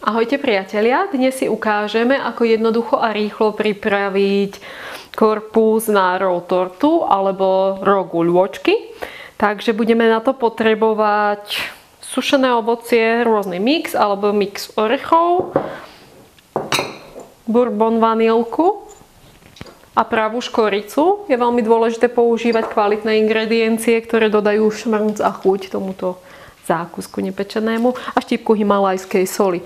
Ahojte priatelia, dnes si ukážeme, ako jednoducho a rýchlo pripraviť korpus na roll tortu alebo roll guľôčky. Takže budeme na to potrebovať sušené ovocie, rôzny mix alebo mix orechov, bourbon vanilku a pravú škoricu. Je veľmi dôležité používať kvalitné ingrediencie, ktoré dodajú šmrnc a chuť tomuto zákusku nepečenému a štipku himalajskej soli.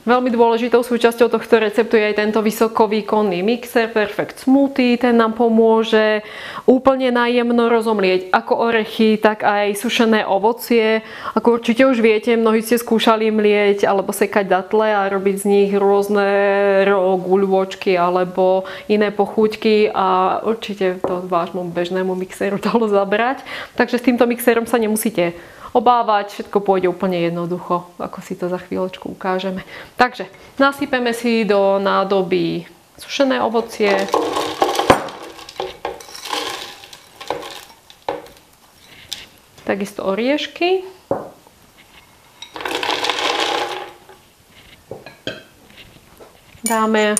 Veľmi dôležitou súčasťou tohto receptu je aj tento vysokovýkonný mixer Perfect Smoothie. Ten nám pomôže úplne najjemno rozomlieť ako orechy, tak aj sušené ovocie. Ako určite už viete, mnohí ste skúšali mlieť alebo sekať datle a robiť z nich rôzne guľôčky alebo iné pochúťky a určite to vášmu bežnému mixeru dalo zabrať. Takže s týmto mixerom sa nemusíte obávať, všetko pôjde úplne jednoducho, ako si to za chvíľočku ukážeme. Takže nasypeme si do nádoby sušené ovocie, takisto oriešky, dáme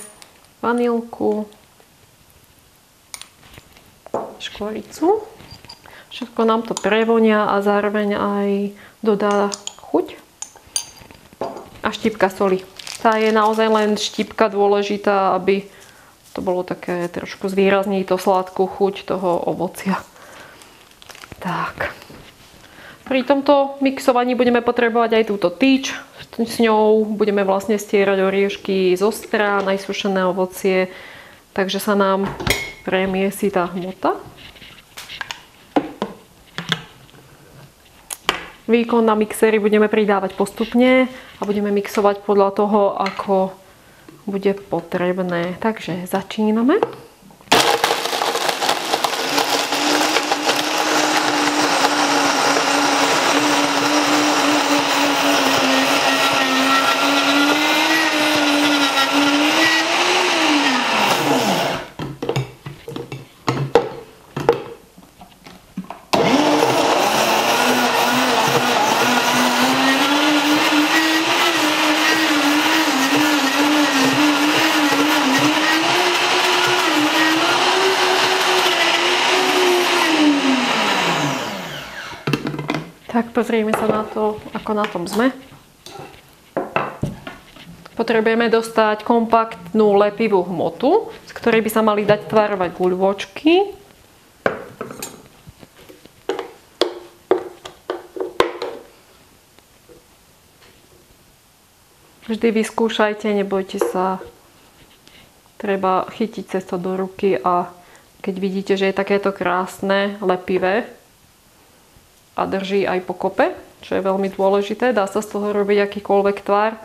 vanilku, škoricu. Všetko nám to prevonia a zároveň aj dodá chuť. A štipka soli. Tá je naozaj len štipka dôležitá, aby to bolo také trošku zvýrazniť to sladkú chuť toho ovocia. Tak. Pri tomto mixovaní budeme potrebovať aj túto tyč. S ňou budeme vlastne stierať oriešky zo strán, aj sušené ovocie. Takže sa nám premiesí tá hmota. Výkon na mixéri budeme pridávať postupne a budeme mixovať podľa toho, ako bude potrebné. Takže začíname. Tak pozrieme sa na to, ako na tom sme. Potrebujeme dostať kompaktnú lepivú hmotu, z ktorej by sa mali dať tvarovať guľôčky. Vždy vyskúšajte, nebojte sa. Treba chytiť cesto do ruky a keď vidíte, že je takéto krásne, lepivé, a drží aj po kope, čo je veľmi dôležité. Dá sa z toho robiť akýkoľvek tvar.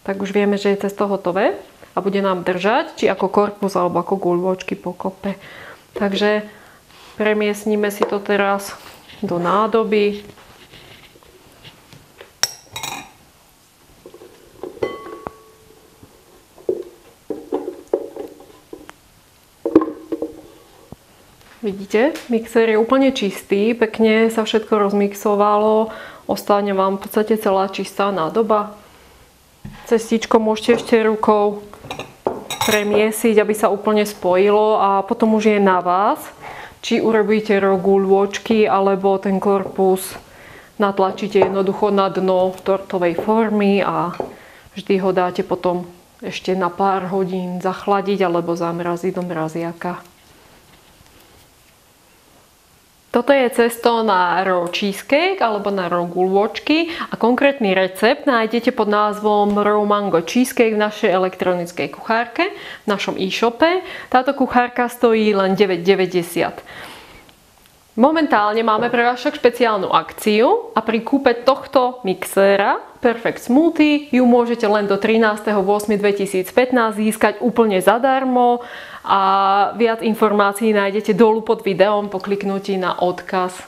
Tak už vieme, že je cesto hotové a bude nám držať, či ako korpus alebo ako guľôčky po kope. Takže premiesnime si to teraz do nádoby. Vidíte, mixer je úplne čistý, pekne sa všetko rozmixovalo, ostane vám v podstate celá čistá nádoba. Cestičko môžete ešte rukou premiesiť, aby sa úplne spojilo a potom už je na vás, či urobíte guľôčky alebo ten korpus natlačíte jednoducho na dno tortovej formy a vždy ho dáte potom ešte na pár hodín zachladiť alebo zamraziť do mraziaka. Toto je cesto na roll cheesecake alebo na roll guľôčky a konkrétny recept nájdete pod názvom roll mango cheesecake v našej elektronickej kuchárke, v našom e-shope. Táto kuchárka stojí len 9,90 €. Momentálne máme pre vás však špeciálnu akciu a pri kúpe tohto mixéra Perfect Smoothie ju môžete len do 13.8.2015 získať úplne zadarmo a viac informácií nájdete dolu pod videom po kliknutí na odkaz.